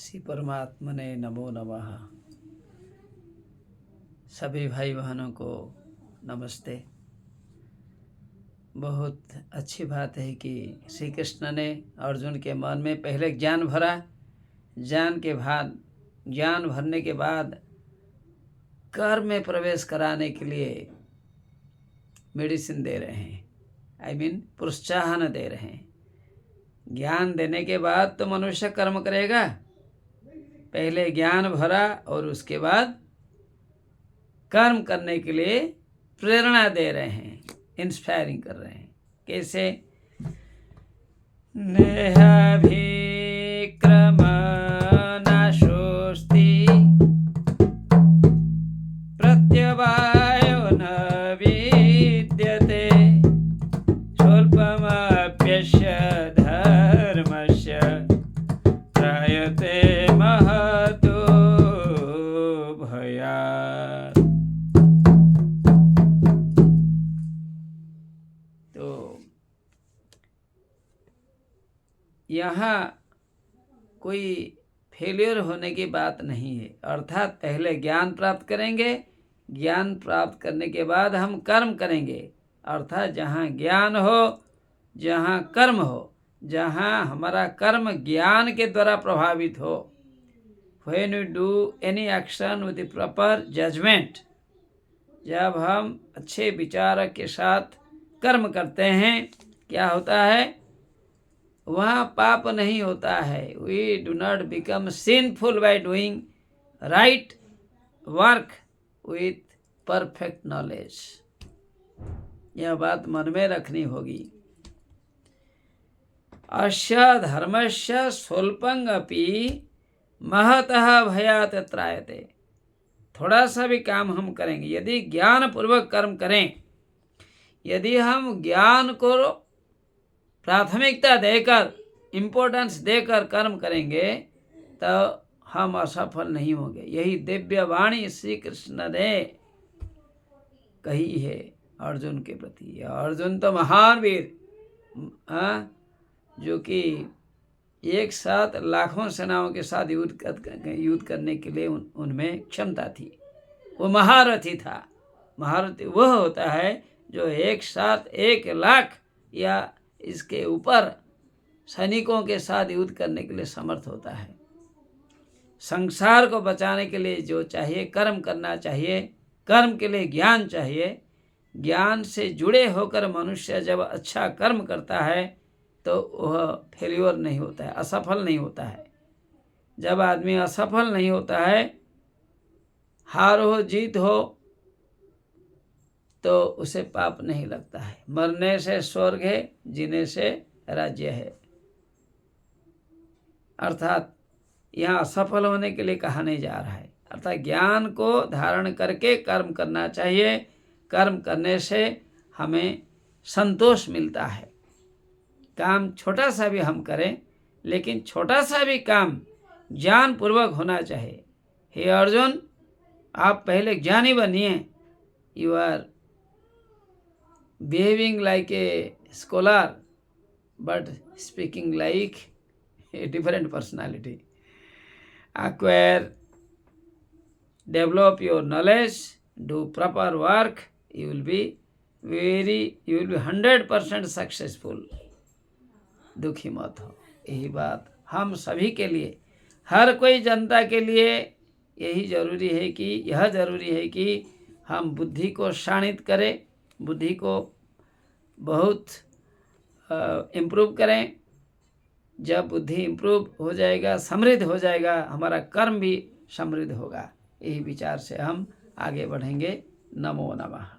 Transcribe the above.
श्री परमात्मने नमो नमः। सभी भाई बहनों को नमस्ते। बहुत अच्छी बात है कि श्री कृष्ण ने अर्जुन के मन में पहले ज्ञान भरा, ज्ञान भरने के बाद कर्म में प्रवेश कराने के लिए मेडिसिन दे रहे हैं, प्रोत्साहन दे रहे हैं। ज्ञान देने के बाद तो मनुष्य कर्म करेगा, पहले ज्ञान भरा और उसके बाद कर्म करने के लिए प्रेरणा दे रहे हैं, इंस्पायरिंग कर रहे हैं। कैसे? नेहाभिक्रम नाशोस्ति प्रत्यवायो न विद्यते स्वल्पमप्यस्य धर्मस्य त्रायते महतो भयात्। तो यहाँ कोई फेलियर होने की बात नहीं है, अर्थात पहले ज्ञान प्राप्त करेंगे, ज्ञान प्राप्त करने के बाद हम कर्म करेंगे। अर्थात जहाँ ज्ञान हो, जहाँ कर्म हो, जहाँ हमारा कर्म ज्ञान के द्वारा प्रभावित हो, when we do any action with the proper judgment, जब हम अच्छे विचार के साथ कर्म करते हैं, क्या होता है? वहाँ पाप नहीं होता है। We do not become sinful by doing right work with perfect knowledge। यह बात मन में रखनी होगी। अस्य धर्मस्य स्वल्पं अपि महतः भयात् त्रायते। थोड़ा सा भी काम हम करेंगे, यदि ज्ञान पूर्वक कर्म करें, यदि हम ज्ञान को प्राथमिकता देकर, इम्पोर्टेंस देकर कर्म करेंगे तो हम असफल नहीं होंगे। यही दिव्य वाणी श्री कृष्ण ने कही है अर्जुन के प्रति। अर्जुन तो महान वीर, जो कि एक साथ लाखों सेनाओं के साथ युद्ध करने के लिए उनमें क्षमता थी। वो महारथी था। महारथी वह होता है जो एक साथ 1,00,000 या इसके ऊपर सैनिकों के साथ युद्ध करने के लिए समर्थ होता है। संसार को बचाने के लिए जो चाहिए कर्म करना चाहिए, कर्म के लिए ज्ञान चाहिए। ज्ञान से जुड़े होकर मनुष्य जब अच्छा कर्म करता है तो वह फेल्योर नहीं होता है, असफल नहीं होता है। जब आदमी असफल नहीं होता है, हार हो जीत हो, तो उसे पाप नहीं लगता है। मरने से स्वर्ग है, जीने से राज्य है। अर्थात यहाँ असफल होने के लिए कहा नहीं जा रहा है। अर्थात ज्ञान को धारण करके कर्म करना चाहिए। कर्म करने से हमें संतोष मिलता है। काम छोटा सा भी हम करें, लेकिन छोटा सा भी काम ज्ञान पूर्वक होना चाहिए। हे अर्जुन, आप पहले ज्ञानी बनिए। You are behaving like a scholar but speaking like a different personality. Acquire, develop your knowledge, do proper work, you will be 100% successful. दुखी मत हो। यही बात हम सभी के लिए, हर कोई जनता के लिए यह जरूरी है कि हम बुद्धि को शाणित करें, बुद्धि को बहुत इम्प्रूव करें। जब बुद्धि इम्प्रूव हो जाएगा, समृद्ध हो जाएगा, हमारा कर्म भी समृद्ध होगा। यही विचार से हम आगे बढ़ेंगे। नमो नमः।